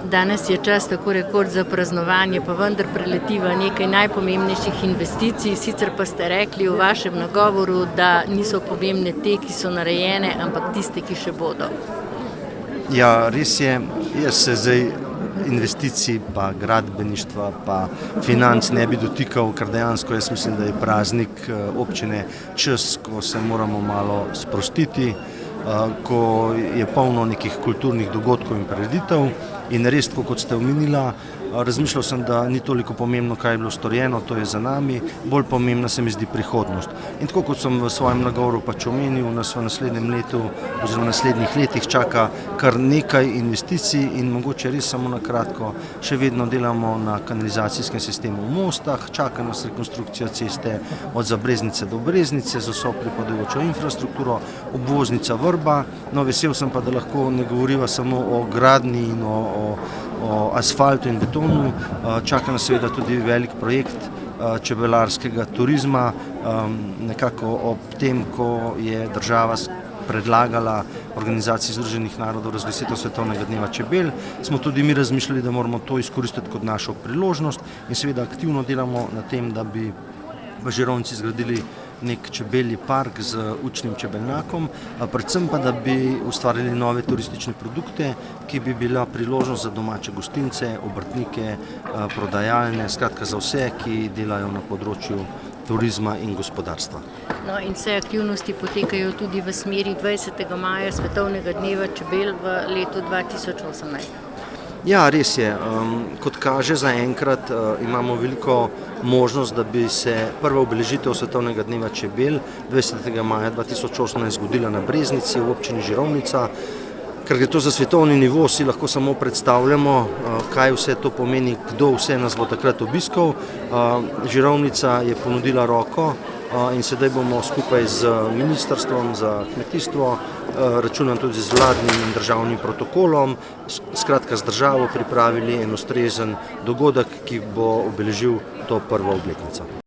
Danes je čas tako rekord za praznovanje, pa vendar preletiva nekaj najpomembnejših investicij, sicer pa ste rekli v vašem nagovoru, da niso pomembne te, ki so narejene, ampak tiste, ki še bodo. Ja, res je, jaz se zdaj investicij, pa gradbeništva, pa financ ne bi dotikal, ker dejansko jaz mislim, da je praznik občine čas, ko se moramo malo sprostiti, ko je polno nekih kulturnih dogodkov in prireditev in res, tako kot ste omenila, razmišljal sem, da ni toliko pomembno, kaj je bilo storjeno, to je za nami, bolj pomembna se mi zdi prihodnost. In tako kot sem v svojem nagovoru pač omenil, nas v naslednjem letu oziroma naslednjih letih čaka kar nekaj investicij in mogoče res samo na kratko, še vedno delamo na kanalizacijskem sistemu v Mostah, čaka nas rekonstrukcija ceste od Zabreznice do Breznice z vso pripadajočo infrastrukturo, obvoznica Vrba, no vesel sem pa, da lahko ne govoriva samo o gradnji in o asfaltu in betonu, čaka nas seveda tudi velik projekt čebelarskega turizma, nekako ob tem, ko je država predlagala Organizaciji Združenih narodov razglasitev Svetovnega dneva čebel, smo tudi mi razmišljali, da moramo to izkoristiti kot našo priložnost in seveda aktivno delamo na tem, da bi v Žirovnici zgradili nek čebelji park z učnim čebelnjakom, predvsem pa, da bi ustvarili nove turistične produkte, ki bi bila priložnost za domače gostince, obrtnike, prodajalne, skratka za vse, ki delajo na področju turizma in gospodarstva. No in vse aktivnosti potekajo tudi v smeri 20. maja Svetovnega dneva čebel v letu 2018. Ja, res je. Kot kaže, zaenkrat imamo veliko možnost, da bi se prva obeležitev Svetovnega dneva čebel 20. maja 2018 zgodila na Breznici v občini Žirovnica. Ker gre to za svetovni nivo, si lahko samo predstavljamo, kaj vse to pomeni, kdo vse nas bo takrat obiskal. Žirovnica je ponudila roko in sedaj bomo skupaj z Ministrstvom za kmetijstvo, računam tudi z vladnim in državnim protokolom, skratka z državo pripravili en ustrezen dogodek, ki bo obeležil to prvo obletnico.